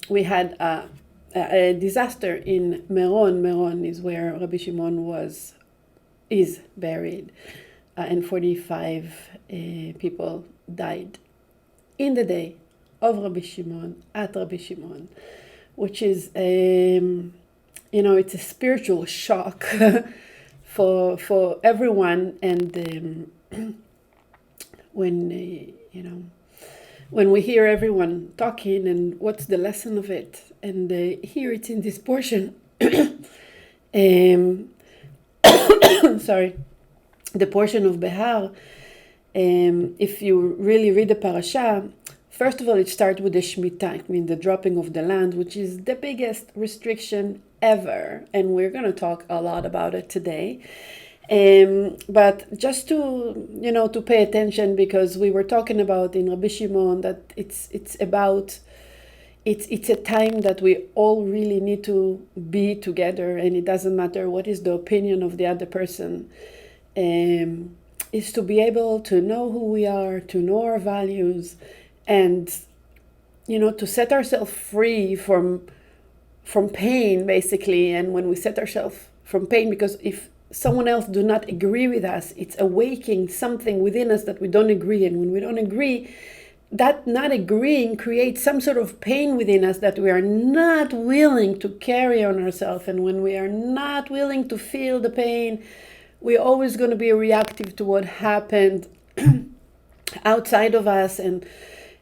We had a disaster in Meron. Meron is where Rabbi Shimon is buried, and 45 people died in the day of Rabbi Shimon, at Rabbi Shimon, which is it's a spiritual shock for everyone. And when we hear everyone talking and what's the lesson of it, and here it's in this portion. Sorry, the portion of Behar. If you really read the parasha, first of all, it starts with the Shemitah, the dropping of the land, which is the biggest restriction ever. And we're going to talk a lot about it today. But just to pay attention, because we were talking about in Rabbi Shimon that it's a time that we all really need to be together, and it doesn't matter what is the opinion of the other person. Is to be able to know who we are, to know our values, and to set ourselves free from pain, basically. And when we set ourselves from pain, because if someone else do not agree with us, it's awakening something within us that we don't agree. And when we don't agree, that not agreeing creates some sort of pain within us that we are not willing to carry on ourselves. And when we are not willing to feel the pain, we're always going to be reactive to what happened outside of us. And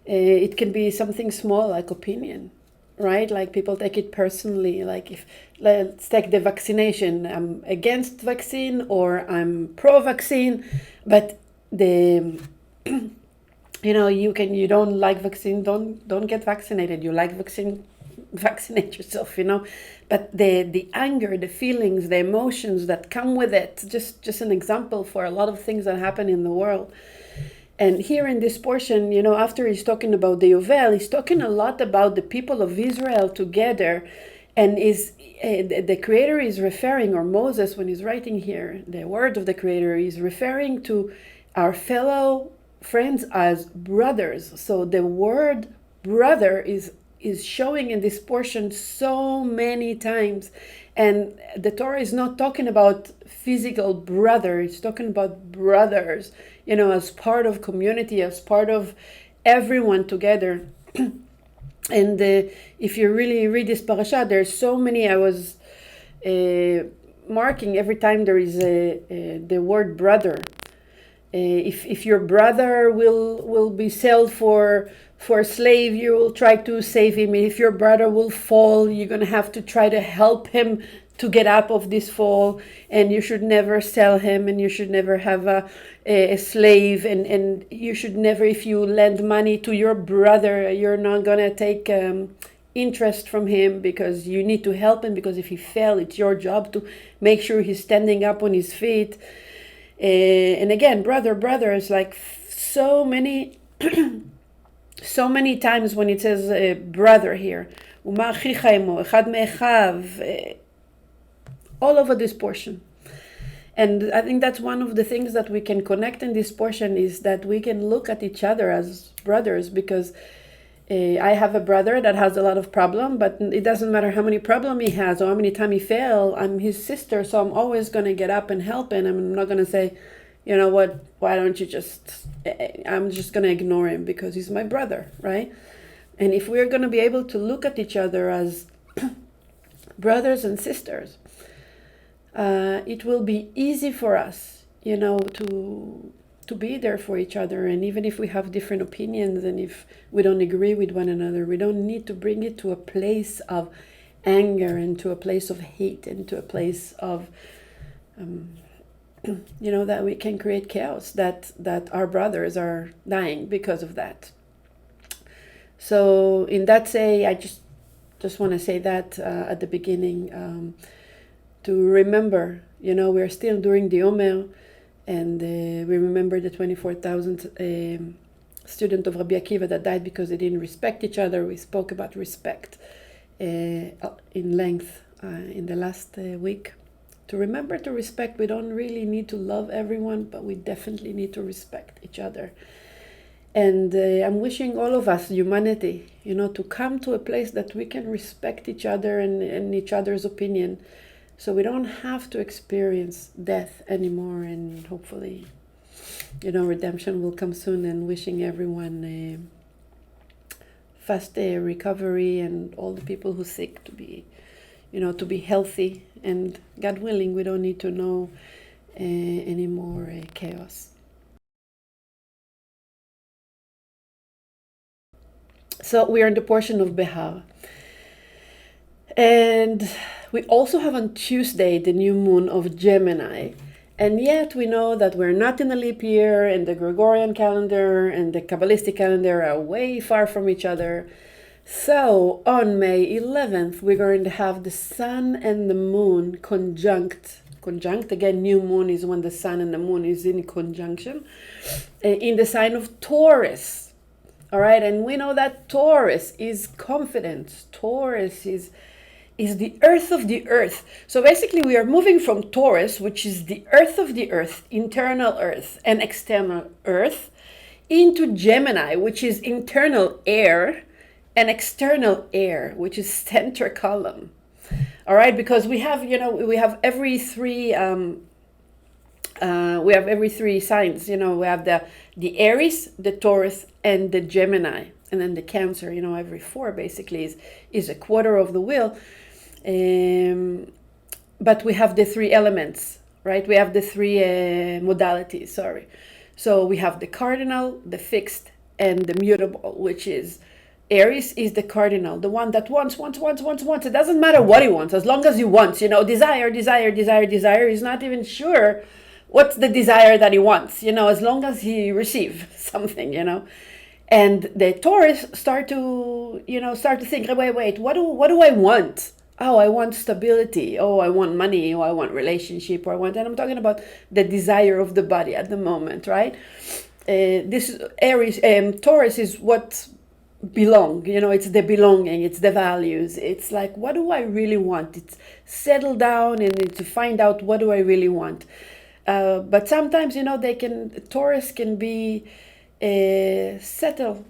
it can be something small like opinion, right? Like people take it personally. Like if let's take the vaccination, I'm against vaccine or I'm pro-vaccine, but you don't like vaccine, don't get vaccinated. You like vaccine, vaccinate yourself, But the anger, the feelings, the emotions that come with it, just an example for a lot of things that happen in the world. And here in this portion, after he's talking about the Yovel, he's talking a lot about the people of Israel together. And the Creator is referring, or Moses, when he's writing here, the word of the Creator is referring to our fellow friends as brothers. So the word brother is showing in this portion so many times. And the Torah is not talking about physical brother, it's talking about brothers, as part of community, as part of everyone together. And if you really read this parasha, there's so many. I was marking every time there is the word brother. If your brother will be sold for a slave, you will try to save him. If your brother will fall, you're going to have to try to help him to get up of this fall. And you should never sell him, and you should never have a slave, and you should never, if you lend money to your brother, you're not going to take interest from him, because you need to help him, because if he fell, it's your job to make sure he's standing up on his feet. And again, brother is like so many times when it says brother here, all over this portion. And I think that's one of the things that we can connect in this portion, is that we can look at each other as brothers, because I have a brother that has a lot of problem, but it doesn't matter how many problem he has or how many time he fail. I'm his sister, so I'm always going to get up and help him. I'm not going to say, you know what, why don't you I'm just going to ignore him because he's my brother, right? And if we're going to be able to look at each other as brothers and sisters, it will be easy for us, to be there for each other. And even if we have different opinions and if we don't agree with one another, we don't need to bring it to a place of anger and to a place of hate and to a place of that we can create chaos, that our brothers are dying because of that. So in that say, I just want to say that at the beginning, to remember, we're still during the Omer, and we remember the 24,000 student of Rabbi Akiva that died because they didn't respect each other. We spoke about respect in length in the last week. To remember to respect, we don't really need to love everyone, but we definitely need to respect each other. And I'm wishing all of us, humanity, to come to a place that we can respect each other and each other's opinion, so we don't have to experience death anymore. And hopefully, redemption will come soon. And wishing everyone a fast recovery, and all the people who sick to be healthy. And God willing, we don't need to know any more chaos. So we are in the portion of Behar. And we also have on Tuesday the new moon of Gemini. And yet we know that we're not in a leap year, and the Gregorian calendar and the Kabbalistic calendar are way far from each other. So on May 11th, we're going to have the sun and the moon conjunct. Again, new moon is when the sun and the moon is in conjunction in the sign of Taurus. All right, and we know that Taurus is confidence. Taurus is the earth of the earth. So basically we are moving from Taurus, which is the earth of the earth, internal earth and external earth, into Gemini, which is internal air and external air, which is center column. All right, because we have every three signs. We have the Aries, the Taurus, and the Gemini, and then the Cancer. Every four basically is a quarter of the wheel. But we have the three elements, right? We have the three modalities. Sorry. So we have the cardinal, the fixed, and the mutable, which is Aries is the cardinal, the one that wants. It doesn't matter what he wants, as long as he wants. Desire. He's not even sure what's the desire that he wants, as long as he receives something, And the Taurus start to think, wait, what do I want? Oh, I want stability. Oh, I want money. Oh, I want relationship. And I'm talking about the desire of the body at the moment, right? This Aries, Taurus is what belong. It's the belonging. It's the values. It's like, what do I really want? It's settle down and to find out what do I really want. But sometimes, Taurus can be settle,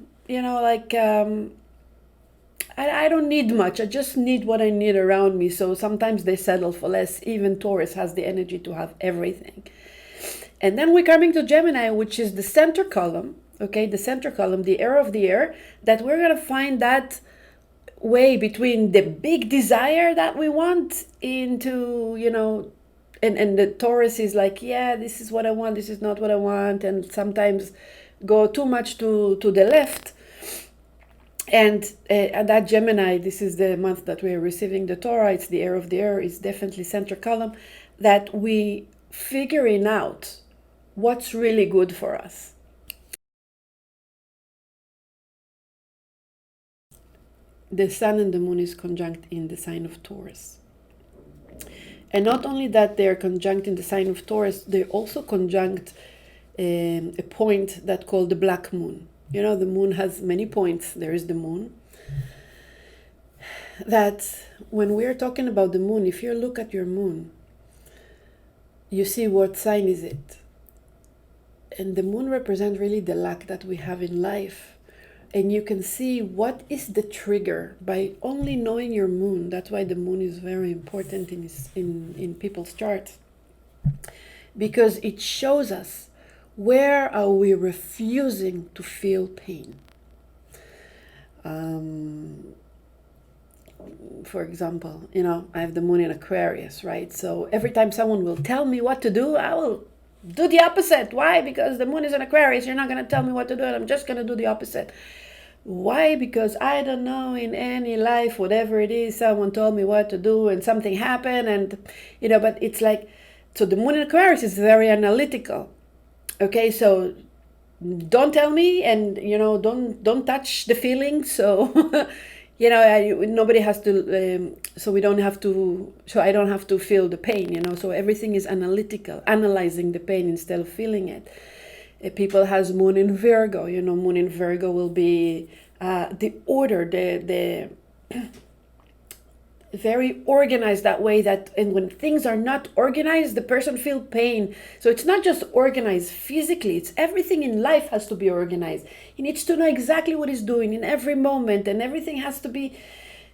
I don't need much. I just need what I need around me. So sometimes they settle for less. Even Taurus has the energy to have everything. And then we're coming to Gemini, which is the center column. Okay, the center column, the air of the air, that we're going to find that way between the big desire that we want into, and the Taurus is like, yeah, this is what I want, this is not what I want, and sometimes go too much to the left. And that Gemini, this is the month that we're receiving the Torah, it's the air of the air, is definitely center column, that we figuring out what's really good for us. The sun and the moon is conjunct in the sign of Taurus. And not only that they're conjunct in the sign of Taurus, they're also conjunct a point that called the black moon. The moon has many points. There is the moon. That when we're talking about the moon, if you look at your moon, you see what sign is it. And the moon represents really the lack that we have in life. And you can see what is the trigger by only knowing your moon. That's why the moon is very important in people's charts. Because it shows us where are we refusing to feel pain. For example, I have the moon in Aquarius, right? So every time someone will tell me what to do, I will do the opposite. Why? Because the moon is in Aquarius. You're not going to tell me what to do, and I'm just going to do the opposite. Why? Because I don't know, in any life, whatever it is, someone told me what to do and something happened, and but it's like, so the moon in Aquarius is very analytical. Okay, so don't tell me, and don't touch the feelings. So nobody has to. So we don't have to. So I don't have to feel the pain. So everything is analytical, analyzing the pain instead of feeling it. People has moon in Virgo. Moon in Virgo will be the order, the very organized that way, that and when things are not organized, the person feel pain. So it's not just organized physically, it's everything in life has to be organized. He needs to know exactly what he's doing in every moment, and everything has to be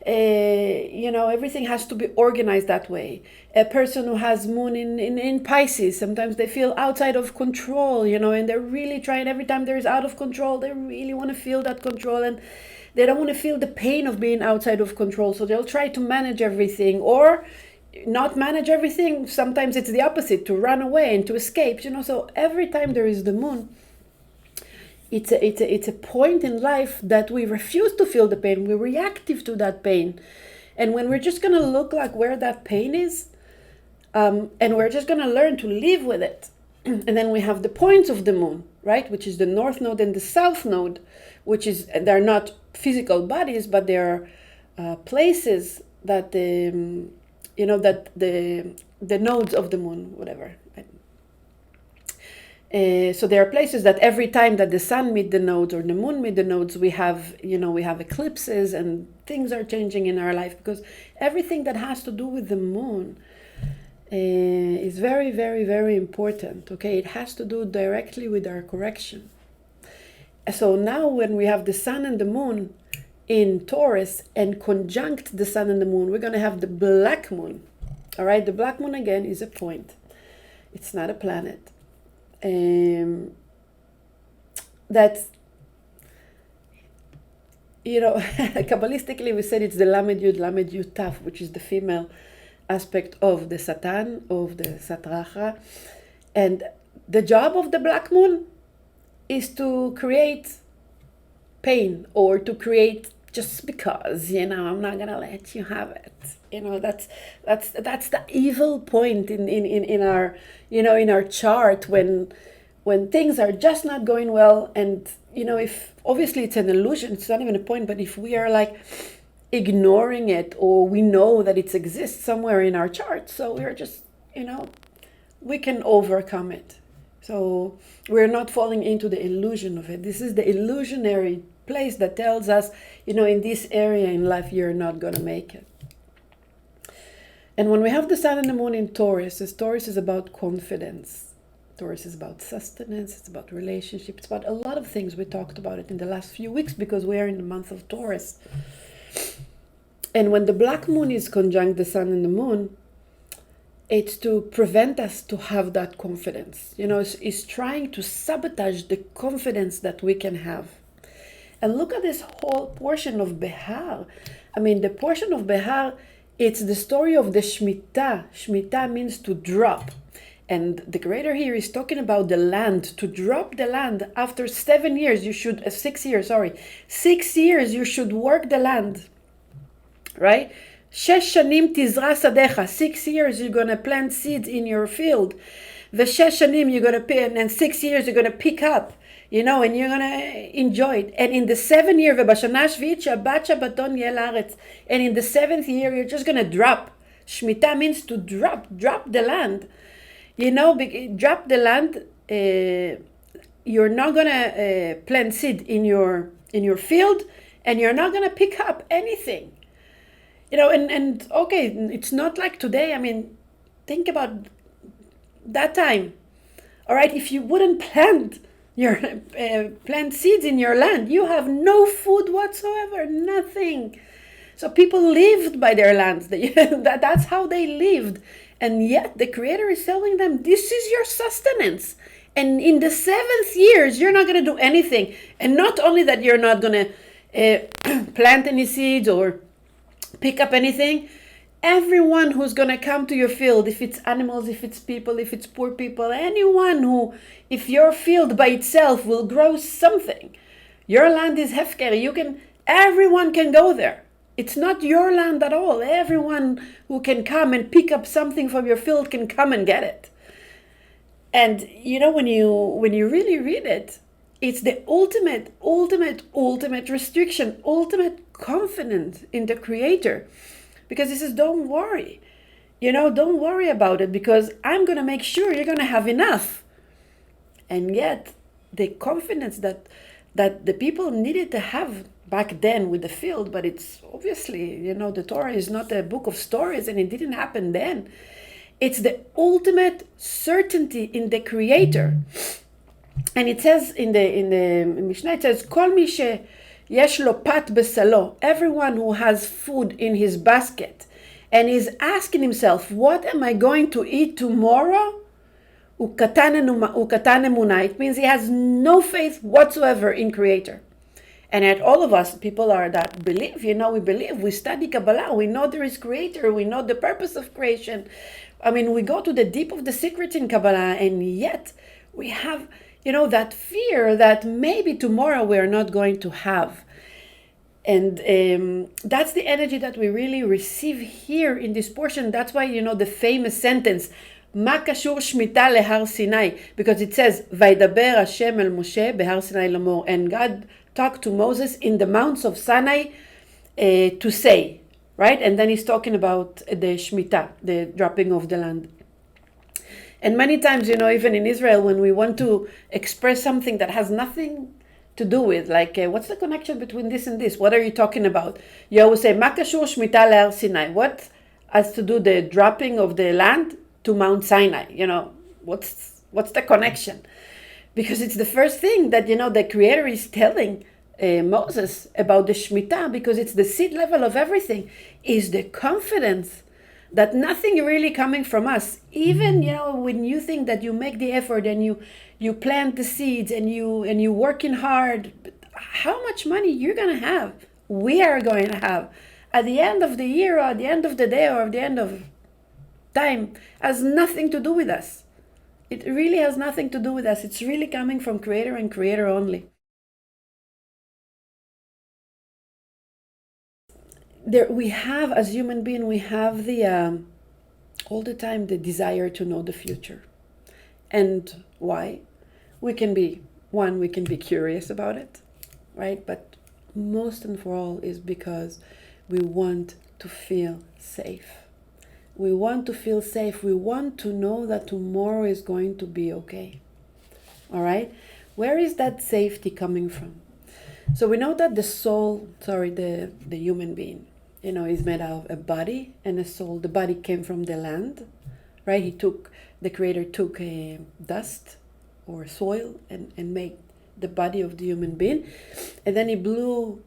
everything has to be organized that way. A person who has moon in Pisces, sometimes they feel outside of control, and they're really trying. Every time there's out of control, they really want to feel that control, and they don't want to feel the pain of being outside of control. So they'll try to manage everything, or not manage everything. Sometimes it's the opposite, to run away and to escape. So every time there is the moon, it's a point in life that we refuse to feel the pain. We're reactive to that pain. And when we're just going to look like where that pain is, and we're just going to learn to live with it. And then we have the points of the moon, right? Which is the north node and the south node, which is, they're not physical bodies, but they're places that the nodes of the moon, whatever. So there are places that every time that the sun meet the nodes or the moon meet the nodes, we have eclipses and things are changing in our life, because everything that has to do with the moon is very, very, very important. Okay, it has to do directly with our correction. So now when we have the sun and the moon in Taurus and conjunct the sun and the moon, we're going to have the black moon. All right, the black moon again is a point. It's not a planet. That's, Kabbalistically we said it's the Lamed Yud Taf, which is the female aspect of the Satan, of the Satracha. And the job of the black moon is to create pain, or to create just because, I'm not gonna let you have it. That's the evil point in our, in our chart, when things are just not going well. And, if obviously it's an illusion, it's not even a point, but if we are like ignoring it, or we know that it exists somewhere in our chart, so we're just, we can overcome it. So we're not falling into the illusion of it. This is the illusionary place that tells us, in this area in life, you're not going to make it. And when we have the sun and the moon in Taurus, Taurus is about confidence. Taurus is about sustenance. It's about relationship. It's about a lot of things. We talked about it in the last few weeks, because we are in the month of Taurus. And when the black moon is conjunct the sun and the moon, it's to prevent us to have that confidence. It's trying to sabotage the confidence that we can have. And look at this whole portion of Behar. The portion of Behar, it's the story of the Shemitah. Shemitah means to drop. And the creator here is talking about the land, to drop the land. After 7 years, 6 years, 6 years, you should work the land, right? 6 shanim tizra sadecha. 6 years, you're going to plant seeds in your field. V'shesh shanim, you're going to pay, and then 6 years, you're going to pick up. And you're going to enjoy it. And in the 7th year, ובשנה השביעית שבת שבתון יהיה לארץ. And in the 7th year, you're just going to drop. Shemitah means to drop the land. Drop the land. You're not going to plant seed in your field, and you're not going to pick up anything. And okay, it's not like today. Think about that time. All right, if you wouldn't plant seeds in your land, you have no food whatsoever, nothing. So people lived by their lands. That's how they lived. And yet the creator is telling them, this is your sustenance. And in the 7th years, you're not going to do anything. And not only that, you're not going to plant any seeds or pick up anything. Everyone who's going to come to your field, if it's animals, if it's people, if it's poor people, anyone who, if your field by itself will grow something, your land is hefker. Everyone can go there. It's not your land at all. Everyone who can come and pick up something from your field can come and get it. And when you really read it, it's the ultimate restriction, ultimate confidence in the creator. Because he says, don't worry. Don't worry about it, because I'm going to make sure you're going to have enough. And yet, the confidence that that the people needed to have back then with the field. But it's obviously, the Torah is not a book of stories, and it didn't happen then. It's the ultimate certainty in the Creator. And it says in the Mishnah, it says, Kol mi sheyesh lo pat besalo, everyone who has food in his basket and is asking himself, what am I going to eat tomorrow? Ukatan emunah. It means he has no faith whatsoever in Creator. And at all of us, people are that believe, we believe, we study Kabbalah, we know there is Creator, we know the purpose of creation. I mean, we go to the deep of the secret in Kabbalah, and yet we have, that fear that maybe tomorrow we are not going to have. And that's the energy that we really receive here in this portion. That's why, the famous sentence, Ma kashur shmita lehar Sinai, because it says, Vaidaber Hashem el Moshe behar Sinai lamor, and God talked to Moses in the mounts of Sinai to say, right? And then he's talking about the shmita, the dropping of the land. And many times, even in Israel, when we want to express something that has nothing to do with, like, what's the connection between this and this? What are you talking about? You always say, Ma kashur shmita lehar Sinai. What has to do the dropping of the land to Mount Sinai? What's the connection? Because it's the first thing that, the Creator is telling Moses about the Shemitah, because it's the seed level of everything, is the confidence that nothing really coming from us. Even, when you think that you make the effort and you plant the seeds and you working hard, how much money you're going to have, we are going to have at the end of the year, or at the end of the day, or at the end of time, has nothing to do with us. It really has nothing to do with us. It's really coming from Creator and Creator only. We have, as human beings, we have the all the time the desire to know the future. And why? We can be curious about it, right? But most and for all is because we want to feel safe. We want to feel safe. We want to know that tomorrow is going to be okay. All right? Where is that safety coming from? So we know that the human being, is made out of a body and a soul. The body came from the land, right? The Creator took dust or soil and made the body of the human being. And then he blew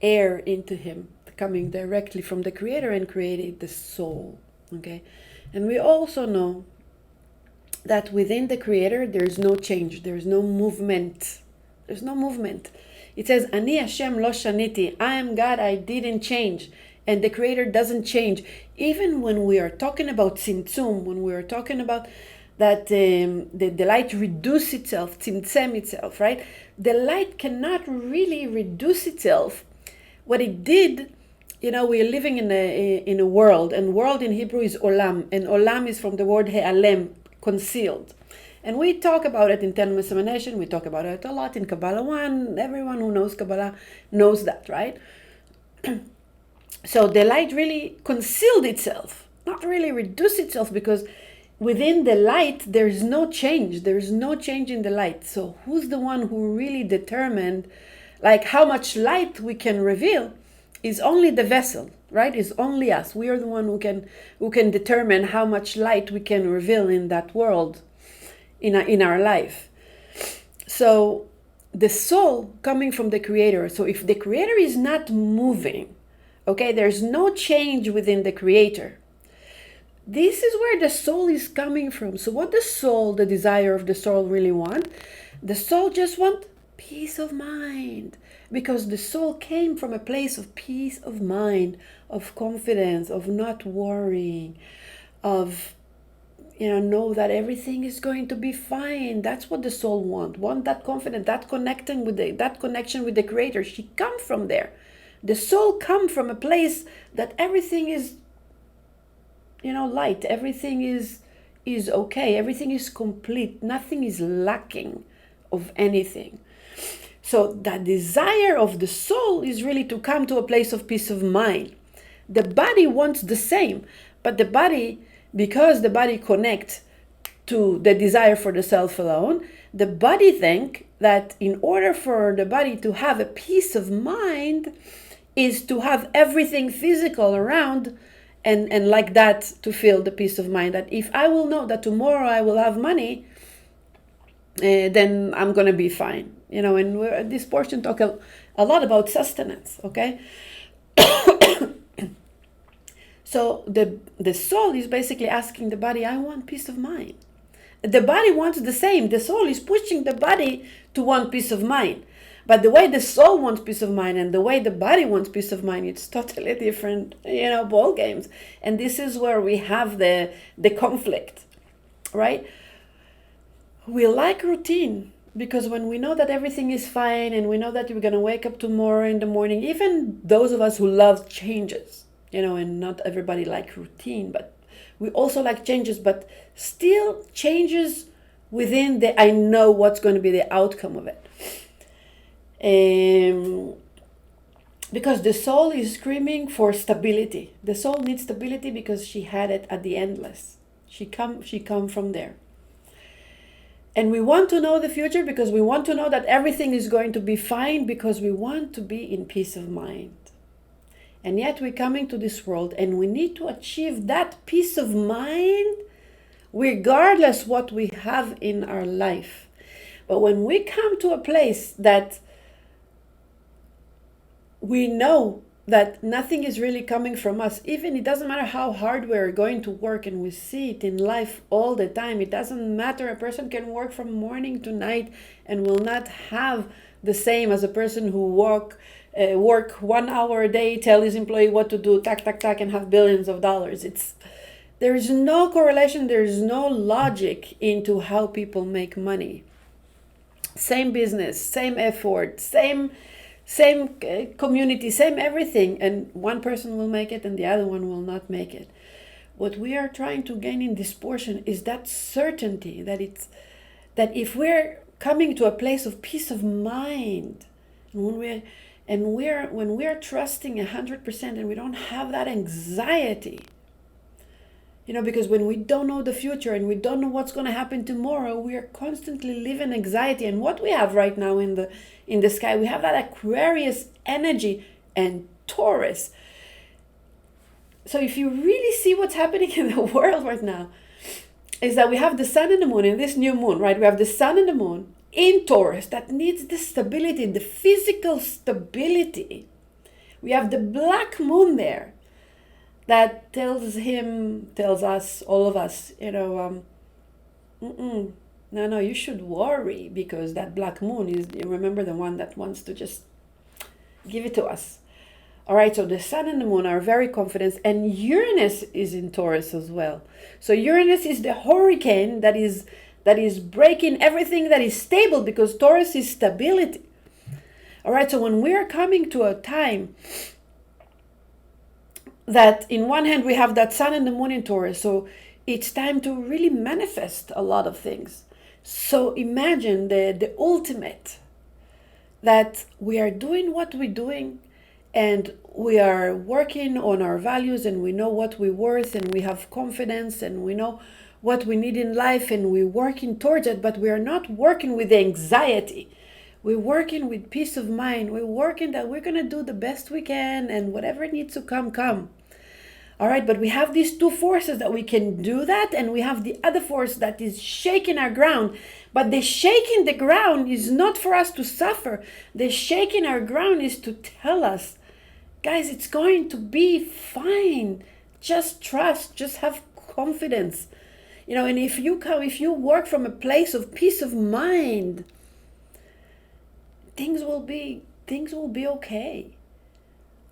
air into him, coming directly from the Creator, and created the soul. Okay, and we also know that within the Creator there's no change, there's no movement. It says, Ani Hashem lo shaniti, I am God, I didn't change. And the Creator doesn't change. Even when we are talking about tzimtzum, when we are talking about that the light reduce itself, tzimtzem itself, right? The light cannot really reduce itself. What it did, we are living in a world, and world in Hebrew is olam, and olam is from the word he'alem, concealed. And we talk about it in Ten Examination, we talk about it a lot in Kabbalah 1, everyone who knows Kabbalah knows that, right? So the light really concealed itself, not really reduced itself, because within the light there is no change in the light. So who's the one who really determined, like, how much light we can reveal? Is only the vessel, right? Is only us. We are the one who can determine how much light we can reveal in that world, in our life. So the soul coming from the Creator. So if the Creator is not moving, okay, there's no change within the Creator. This is where the soul is coming from. So what the desire of the soul really want? The soul just want peace of mind. Because the soul came from a place of peace of mind, of confidence, of not worrying, of, know that everything is going to be fine. That's what the soul want that confidence, that connection with the Creator. She come from there. The soul come from a place that everything is, light. Everything is okay. Everything is complete. Nothing is lacking of anything. So the desire of the soul is really to come to a place of peace of mind. The body wants the same, but the body, because the body connects to the desire for the self alone, the body think that in order for the body to have a peace of mind is to have everything physical around, and like that to feel the peace of mind. That if I will know that tomorrow I will have money, then I'm going to be fine. And this portion talk a lot about sustenance, okay? So the soul is basically asking the body, I want peace of mind. The body wants the same. The soul is pushing the body to want peace of mind. But the way the soul wants peace of mind and the way the body wants peace of mind, it's totally different, ball games. And this is where we have the conflict, right? We like routine because when we know that everything is fine and we know that we're going to wake up tomorrow in the morning, even those of us who love changes, and not everybody like routine, but we also like changes, but still changes within I know what's going to be the outcome of it. Because the soul is screaming for stability. The soul needs stability because she had it at the endless. She come from there. And we want to know the future because we want to know that everything is going to be fine because we want to be in peace of mind. And yet we're coming to this world and we need to achieve that peace of mind regardless what we have in our life. But when we come to a place that we know that nothing is really coming from us, even it doesn't matter how hard we're going to work, and we see it in life all the time. It doesn't matter. A person can work from morning to night and will not have the same as a person who work 1 hour a day, tell his employee what to do, tack, tack, tack, and have billions of dollars. There is no correlation. There is no logic into how people make money. Same business, same effort, same community, same everything, and one person will make it and the other one will not make it. What we are trying to gain in this portion is that certainty that if we're coming to a place of peace of mind, when we're trusting 100% and we don't have that anxiety, because when we don't know the future and we don't know what's going to happen tomorrow, we are constantly living anxiety. And what we have right now in the sky, we have that Aquarius energy and Taurus. So if you really see what's happening in the world right now, is that we have the sun and the moon in this new moon, right? We have the sun and the moon in Taurus that needs the stability, the physical stability. We have the black moon there that tells us, all of us, no, you should worry because that black moon is, remember, the one that wants to just give it to us. All right, so the sun and the moon are very confident, and Uranus is in Taurus as well. So Uranus is the hurricane that is breaking everything that is stable, because Taurus is stability. All right, so when we're coming to a time that in one hand we have that sun and the moon in Taurus, so it's time to really manifest a lot of things. So imagine the ultimate, that we are doing what we're doing and we are working on our values and we know what we're worth and we have confidence and we know what we need in life and we're working towards it, but we are not working with anxiety. We're working with peace of mind. We're working that we're going to do the best we can and whatever needs to come. All right, but we have these two forces that we can do that, and we have the other force that is shaking our ground. But the shaking the ground is not for us to suffer. The shaking our ground is to tell us, guys, it's going to be fine. Just trust, just have confidence. And if you work from a place of peace of mind, things will be okay.